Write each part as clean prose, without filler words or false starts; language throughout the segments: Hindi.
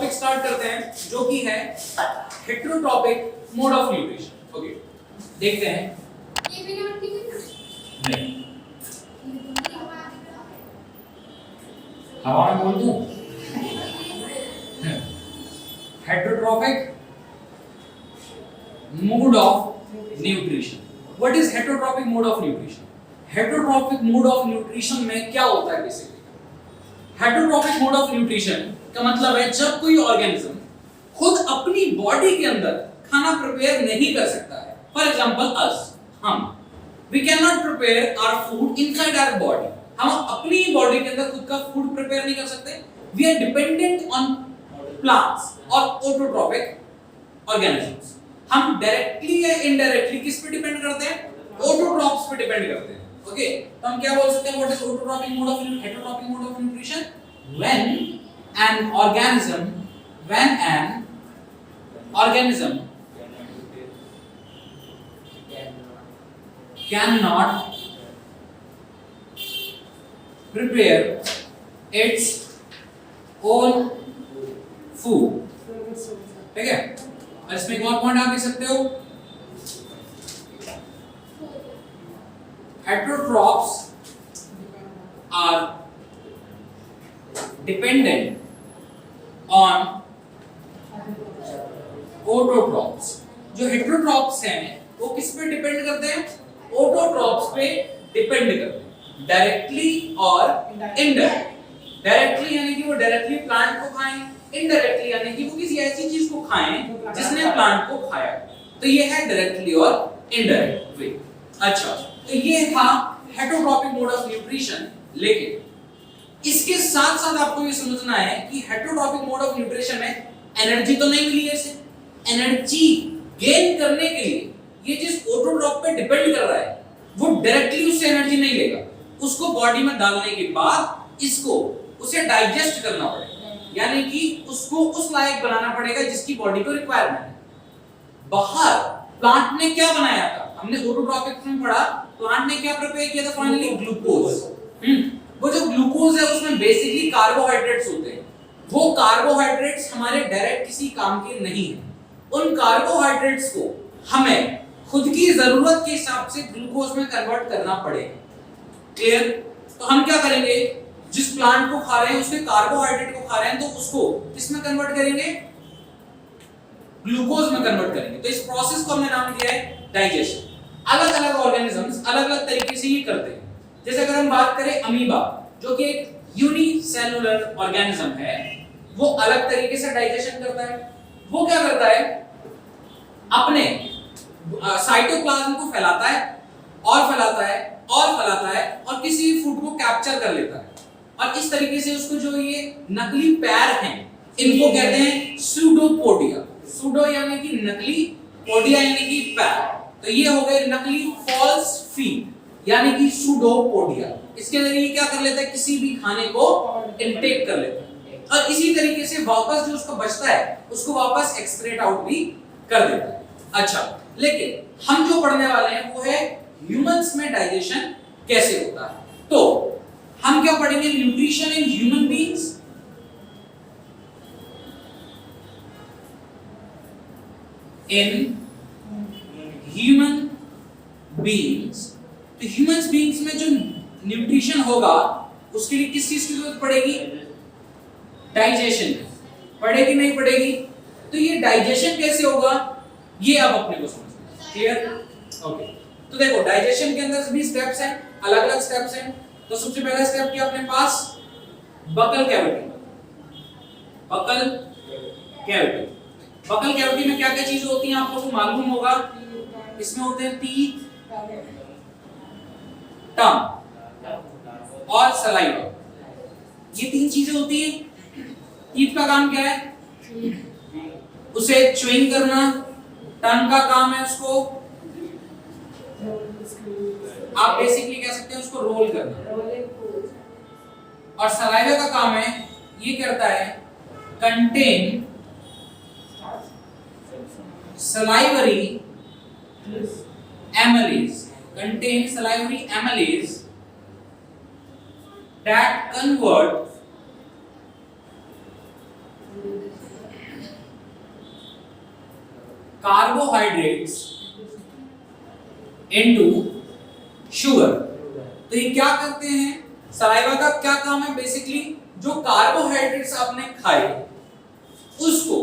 टॉपिक स्टार्ट करते हैं जो कि है heterotrophic mode of nutrition. Okay, देखते हैं। नहीं, हवा में बोल दूं? Heterotrophic mode of nutrition. What is heterotrophic mode of nutrition? Heterotrophic mode of nutrition में क्या होता है basically? Heterotrophic mode of nutrition का मतलब है जब कोई ऑर्गेनिज्म खुद अपनी बॉडी के अंदर खाना प्रिपेयर नहीं कर सकता है। फॉर एग्जांपल हम we can not prepare our food inside our body. हम अपनी बॉडी के अंदर खुद का फूड प्रिपेयर नहीं कर सकते। We are dependent on plants और ऑटोट्रॉपिक ऑर्गेनिजम्स। हम डायरेक्टली या इनडायरेक्टली किस पे डिपेंड करते हैं? ऑटोट्रॉप्स पे डिपेंड करते हैं। ओके, तो हम क्या बोल सकते हैं? What is autotrophic mode of heterotrophic mode of nutrition? when an organism cannot prepare its own food। ठीक है, इसमें एक और पॉइंट आप लिख सकते हो, heterotrophs are dependent on autotrophs। जो हेटेरोट्रॉप्स हैं वो किस पे डिपेंड करते हैं? ऑटोट्रॉप्स पे डिपेंड करते हैं, डायरेक्टली और इनडायरेक्टली। डायरेक्टली यानी कि वो डायरेक्टली प्लांट को खाएं, इनडायरेक्टली यानी कि वो किसी ऐसी चीज को खाएं जिसने प्लांट को खाया। तो ये है डायरेक्टली और इनडायरेक्ट वे। अच्छा, तो ये था हेटेरोट्रॉपिक मोड ऑफ न्यूट्रिशन। लेकिन इसके साथ साथ आपको ये समझना है कि हेटेरोट्रॉपिक मोड ऑफ न्यूट्रिशन में एनर्जी तो नहीं मिली है इसे। एनर्जी गेन करने के लिए ये जिस ऑटोट्रॉप पे डिपेंड कर रहा है वो डायरेक्टली उससे एनर्जी नहीं लेगा। उसको बॉडी में डालने के बाद इसको उसे डाइजेस्ट करना पड़ेगा, यानी कि उसको उस लायक बनाना पड़ेगा जिसकी बॉडी को रिक्वायरमेंट है। बाहर प्लांट ने क्या बनाया था? हमने ऑटोट्रॉपिक में पढ़ा, प्लांट ने क्या प्रिपेयर किया था? Finally glucose. वो जो ग्लूकोज है उसमें बेसिकली कार्बोहाइड्रेट्स होते हैं। वो कार्बोहाइड्रेट्स हमारे डायरेक्ट किसी काम के नहीं है। उन कार्बोहाइड्रेट्स को हमें खुद की जरूरत के हिसाब से ग्लूकोज में कन्वर्ट करना पड़ेगा। क्लियर? तो हम क्या करेंगे? जिस प्लांट को खा रहे हैं उसके कार्बोहाइड्रेट को खा रहे हैं तो उसको किस में कन्वर्ट करेंगे? ग्लूकोज में कन्वर्ट करेंगे। तो इस प्रोसेस को हमने नाम दिया है डाइजेशन। अलग अलग ऑर्गेनिजम्स अलग अलग तरीके से ये करते हैं। जैसे अगर हम बात करें अमीबा, जो कि एक यूनिसेलुलर ऑर्गेनिज्म है, वो अलग तरीके से डाइजेशन करता है। वो क्या करता है? अपने साइटोप्लाज्म को फैलाता है और फैलाता है और फैलाता है और किसी फूड को कैप्चर कर लेता है। और इस तरीके से उसको जो ये नकली पैर हैं इनको कहते हैं सूडोपोडिया। सूडो यानी कि नकली, पोडिया यानी कि पैर। तो ये हो गए नकली फॉल्स फीट यानी कि सूडोपोडिया। इसके जरिए क्या कर लेता है? किसी भी खाने को इनटेक कर लेता है और इसी तरीके से वापस जो उसका बचता है उसको वापस एक्सक्रीट आउट भी कर देता है। अच्छा, लेकिन हम जो पढ़ने वाले हैं वो है ह्यूमंस में डाइजेशन कैसे होता है। तो हम क्या पढ़ेंगे? Nutrition in human beings. In human beings. तो ह्यूमन बीइंग्स में जो न्यूट्रिशन होगा उसके लिए किस चीज की जरूरत पड़ेगी? डाइजेशन। पड़ेगी नहीं पड़ेगी? तो ये डाइजेशन कैसे होगा ये अब अपने को समझना है। क्लियर? ओके, तो देखो डाइजेशन के अंदर भी स्टेप्स हैं, अलग अलग स्टेप्स हैं। तो सबसे पहला स्टेप क्या अपने पास? Buccal cavity. Buccal cavity. Buccal cavity में क्या क्या चीजें होती हैं आपको तो मालूम होगा। इसमें होते हैं टीथ, टंग और सलाइवा। ये तीन चीजें होती हैं। टीथ का काम क्या है? उसे च्युइंग करना। टंग का काम है उसको आप बेसिकली कह सकते हैं उसको रोल करना। और सलाइवा का काम है, ये करता है contain salivary amylase, contain salivary amylase that convert carbohydrates into sugar. तो ये क्या करते हैं, सलाइवा का क्या काम है, बेसिकली जो कार्बोहाइड्रेट्स आपने खाए उसको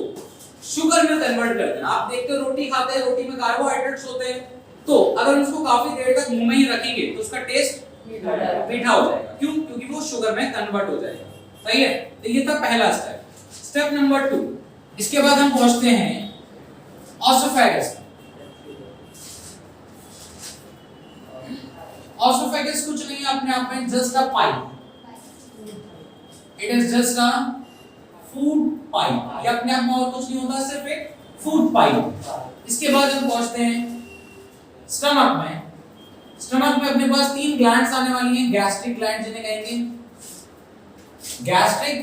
शुगर में कन्वर्ट कर देना। आप देखते हो रोटी खाते हैं, रोटी में कार्बोहाइड्रेट्स होते हैं, तो अगर उसको काफी देर तक मुंह में ही रखेंगे तो उसका टेस्ट मीठा हो जाएगा। क्यों? क्योंकि वो शुगर में कन्वर्ट हो जाएगा। सही है, तो ये था पहला स्टेप। स्टेप नंबर 2, इसके बाद हम पहुंचते हैं ऑसोफेगस। ऑसोफेगस कुछ नहीं है अपने आप में, just a pipe. It is just a food pipe. ये अपने आप में और कुछ नहीं होता, सिर्फ एक फूड पाइप। इसके बाद हम पहुंचते हैं स्टमक में। स्टमक में अपने पास 3 ग्लैंड्स आने वाली हैं, गैस्ट्रिक ग्लैंड जिन्हें कहेंगे, गैस्ट्रिक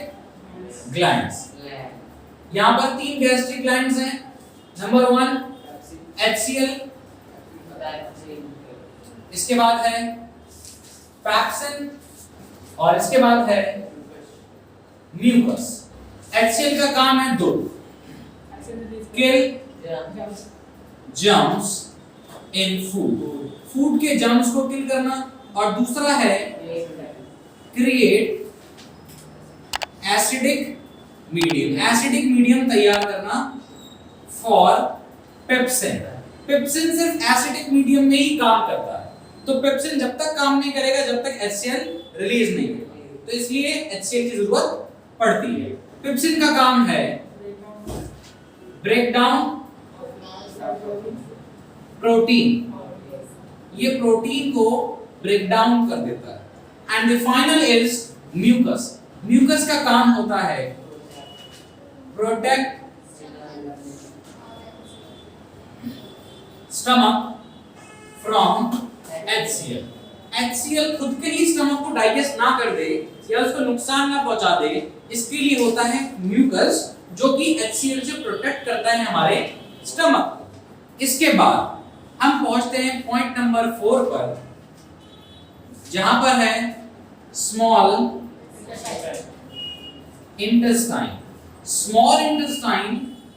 ग्लैंड्स। यहां पर 3 गैस्ट्रिक ग्लैंड्स हैं। नंबर 1 HCl, इसके बाद है पैप्सिन और इसके बाद है म्यूकस। HCl का काम है 2, किल जर्म्स इन फूड, फूड के जर्म्स को किल करना, और दूसरा है create acidic medium, acidic medium तैयार करना फॉर पेप्सिन। पेप्सिन सिर्फ एसिडिक मीडियम में ही काम करता है, तो पेप्सिन जब तक काम नहीं करेगा जब तक HCl रिलीज नहीं करेगा, तो इसलिए HCl की जरूरत पड़ती है। पेप्सिन का काम है ब्रेक डाउन प्रोटीन, ये प्रोटीन को ब्रेक डाउन कर देता है। And the final is mucus. Mucus का काम होता है protect stomach from HCl। HCl खुद के ही स्टमक को डाइजेस्ट ना कर दे या उसको नुकसान ना पहुंचा दे, इसके लिए होता है म्यूकस, जो कि HCl से प्रोटेक्ट करता है हमारे स्टमक। इसके बाद हम पहुंचते हैं पॉइंट नंबर 4 पर, जहां पर है small intestine. Small intestine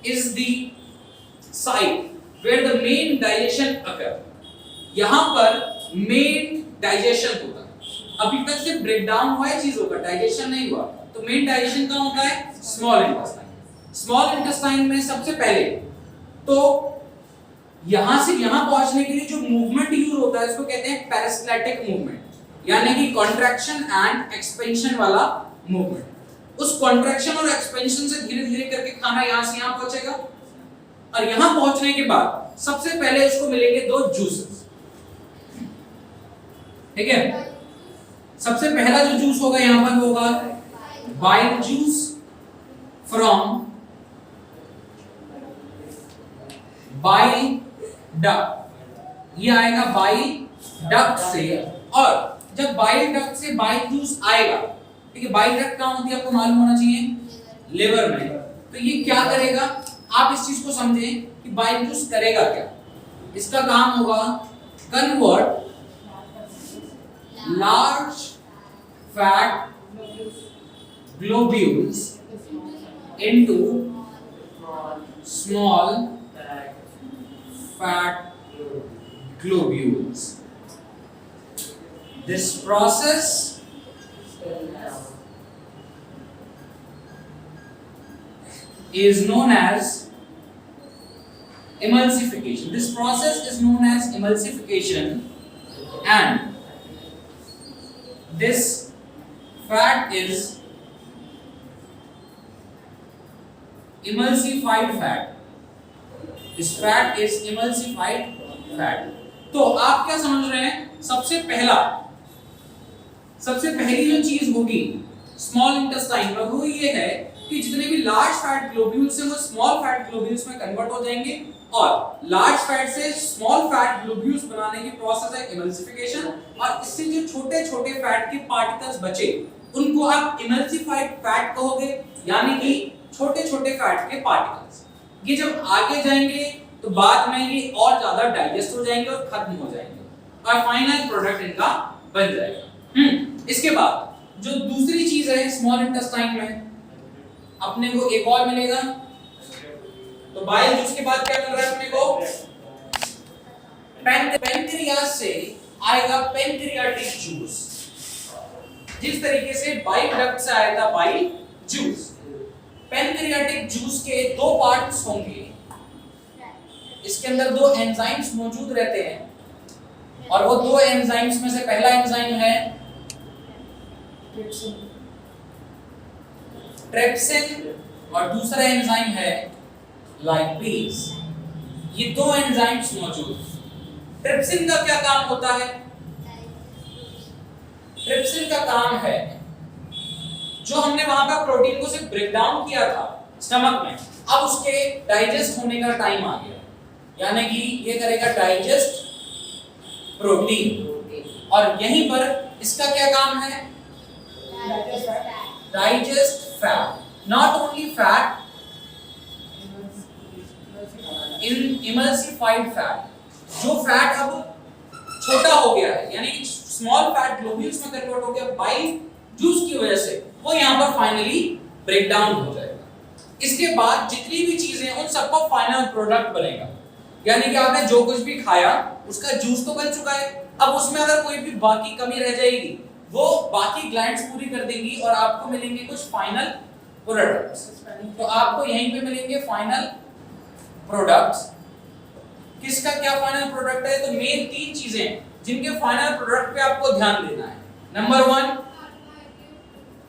is the site where the main digestion occur. यहां पर मेन डाइजेशन होता है। अभी तक सिर्फ ब्रेक डाउन हुआ है चीजों का, डाइजेशन नहीं हुआ, तो मेन डाइजेशन कहां होता है? Small intestine. स्मॉल इंटेस्टाइन में सबसे पहले तो यहां से यहां पहुंचने के लिए जो मूवमेंट यूज होता है उसको कहते हैं पेरिस्टैटिक मूवमेंट, यानी कि कॉन्ट्रैक्शन एंड एक्सपेंशन वाला मूवमेंट। उस कॉन्ट्रैक्शन और एक्सपेंशन से धीरे धीरे करके खाना यहां से यहां पहुंचेगा, और यहां पहुंचने के बाद सबसे पहले उसको मिलेंगे 2 जूसेस। ठीक है, सबसे पहला जो जूस होगा यहां पर होगा bile juice from bile duct. ये आएगा बाइल डक्ट से, और जब बाइल डक्ट से बाइल जूस आएगा, ठीक है, बाइल डक्ट कहां होती है आपको मालूम होना चाहिए, लिवर में। तो ये क्या करेगा, आप इस चीज को समझें कि बाइल जूस करेगा क्या। इसका काम होगा convert large fat globules into small fat globules. This process is known as emulsification. This process is known as emulsification, and this fat is emulsified fat. This fat is emulsified fat. तो आप क्या समझ रहे हैं, सबसे पहली जो चीज होगी स्मॉल इंटेस्टाइन में वो ये है कि जितने भी लार्ज फैट ग्लोब्यूल्स हैं वो स्मॉल फैट ग्लोब्यूल्स में कन्वर्ट हो जाएंगे, और लार्ज फैट से स्मॉल फैट ग्लोब्यूल्स बनाने की प्रोसेस है इमल्सिफिकेशन, और इससे जो छोटे छोटे फैट के पार्टिकल्स बचे उनको आप इमल्सिफाइड फैट कहोगे, यानी कि छोटे छोटे फैट के पार्टिकल्स। ये जब आगे जाएंगे तो बाद में ये और ज्यादा डाइजेस्ट हो जाएंगे और खत्म हो जाएंगे, और फाइनल प्रोडक्ट इनका बन जाएगा। इसके बाद जो दूसरी चीज है स्मॉल इंटेस्टाइन में, अपने को एक और मिलेगा तो बाइल जूस के बाद क्या मिल रहा है अपने को? पैंक्रियाज से आएगा पैंक्रियाटिक जूस। जिस तरीके से बाइल डक्ट से आया था बाइल जूस, पैंक्रियाटिक जूस के दो पार्ट्स होंगे। इसके अंदर दो एंजाइम्स मौजूद रहते हैं और वो दो एंजाइम्स में से पहला एंजाइम है ट्रिप्सिन और दूसरा एंजाइम है लाइपेज। ये दो एंजाइम्स मौजूद हैं। ट्रिप्सिन का क्या काम होता है? ट्रिप्सिन का काम है, जो हमने वहां पर प्रोटीन को सिर्फ ब्रेक डाउन किया था स्टमक में, अब उसके डाइजेस्ट होने का टाइम आ गया, यानी कि ये करेगा डाइजेस्ट प्रोटीन। और यहीं पर इसका क्या काम है? Digest fat. Not only fat, emulsified fat, जो फैट अब छोटा हो गया है, यानी कि स्मॉल फैट ग्लोब्यूल्स में कन्वर्ट हो गया बाइल जूस की वजह से, वो यहां पर फाइनली ब्रेक डाउन हो जाएगा। इसके बाद जितनी भी चीजें उन सबका फाइनल प्रोडक्ट बनेगा, यानी कि आपने जो कुछ भी खाया उसका जूस तो बन चुका है, अब उसमें अगर कोई भी बाकी कमी रह जाएगी वो बाकी ग्लैंड्स पूरी कर देंगी और आपको मिलेंगे कुछ फाइनल प्रोडक्ट्स। तो आपको यहीं पे मिलेंगे फाइनल प्रोडक्ट्स। किसका क्या फाइनल प्रोडक्ट है? तो मेन तीन चीजें जिनके फाइनल प्रोडक्ट पे आपको ध्यान देना है। नंबर 1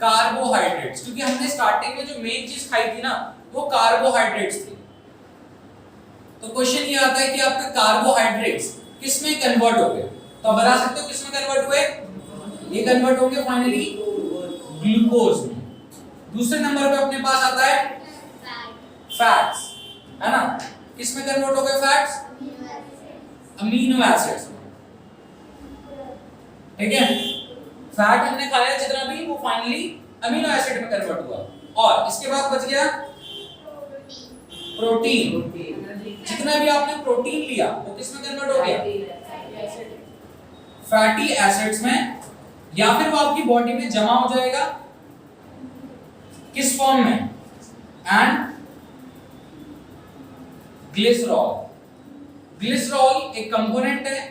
कार्बोहाइड्रेट्स, क्योंकि हमने स्टार्टिंग में जो मेन चीज खाई थी ना वो कार्बोहाइड्रेट्स थी। तो क्वेश्चन ये आता है कि आपके कार्बोहाइड्रेट्स किस में कन्वर्ट हो गए? तो आप बता सकते हो किस में कन्वर्ट हुए? ये कन्वर्ट होंगे फाइनली ग्लूकोज में। दूसरे नंबर पे अपने पास आता है फैट्स, है ना? किस में कन्वर्ट हो गए फैट्स? अमीनो एसिड्स में। ठीक है, फैट हमने खाया जितना भी वो फाइनली अमीनो एसिड में कन्वर्ट हुआ। और इसके बाद बच गया प्रोटीन। जितना भी आपने प्रोटीन लिया वो किस में कन्वर्ट हो गया? फैटी एसिड्स में, या फिर वो आपकी बॉडी में जमा हो जाएगा किस फॉर्म में? And glycerol. ग्लिसरॉल एक कंपोनेंट है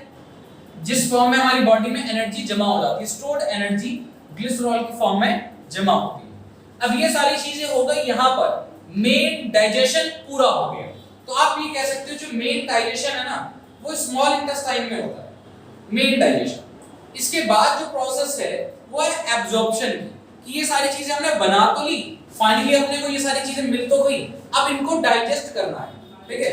जिस फॉर्म में हमारी बॉडी में एनर्जी जमा हो जाती है, स्टोर्ड एनर्जी ग्लिसरॉल की फॉर्म में जमा होती है। अब ये सारी चीजें हो गई, यहां पर मेन डाइजेशन पूरा हो गया। तो आप ये कह सकते हो जो मेन डाइजेशन है ना वो स्मॉल इंटेस्टाइन में होता है, मेन डाइजेशन। इसके बाद जो प्रोसेस है वो है एब्जॉर्प्शन की, ये सारी चीजें हमने बना तो ली, फाइनली अपने को ये सारी चीजें मिल तो गई, अब इनको डाइजेस्ट करना है। ठीक है,